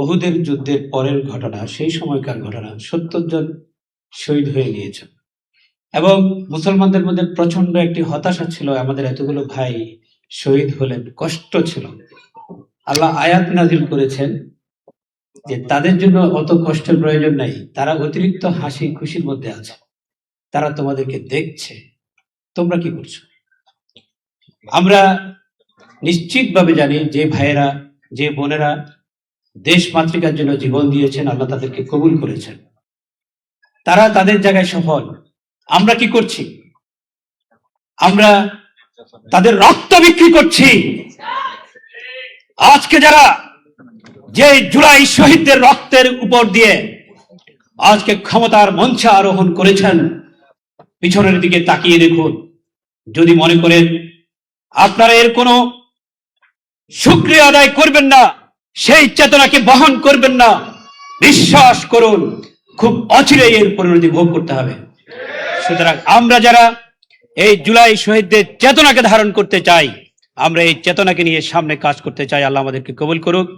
উহুদের যুদ্ধের পরের ঘটনা, সেই সময়কার ঘটনা। ৭০ জন শহীদ হয়ে গিয়েছেন এবং মুসলমানদের মধ্যে প্রচন্ড একটি হতাশা ছিল, আমাদের এতগুলো ভাই শহীদ হলেন, কষ্ট ছিল। আল্লাহ আয়াত নাজিল করেছেন যে তাদের জন্য অত কষ্টের প্রয়োজন নাই, তারা অতিরিক্ত হাসি খুশির মধ্যে আছে, তারা তোমাদেরকে দেখছে, তোমরা কি করছো। আমরা নিশ্চিতভাবে জানি যে ভাইয়েরা, যে বোনেরা দেশ মাতৃকার জন্য জীবন দিয়েছেন, আল্লাহ তাদেরকে কবুল করেছেন, তারা তাদের জায়গায় সফল। আমরা কি করছি? আমরা তাদের রক্ত বিক্রি করছি। আজকে যারা যে জুলাই শহীদদের রক্তের উপর দিয়ে আজকে ক্ষমতার মঞ্চে আরোহণ করেছেন, পিছনের দিকে তাকিয়ে দেখুন। যদি মনে করেন আপনারা এর কোনো শুকরিয়া আদায় করবেন না, সেই চেতনাকে বহন করবেন না, বিশ্বাস করুন খুব অচিরেই এর পরিণতি ভোগ করতে হবে। সুতরাং আমরা যারা এই জুলাই শহীদদের চেতনাকে ধারণ করতে চাই, আমরা এই চেতনাকে নিয়ে সামনে কাজ করতে চাই। আল্লাহ আমাদেরকে কবুল করুক।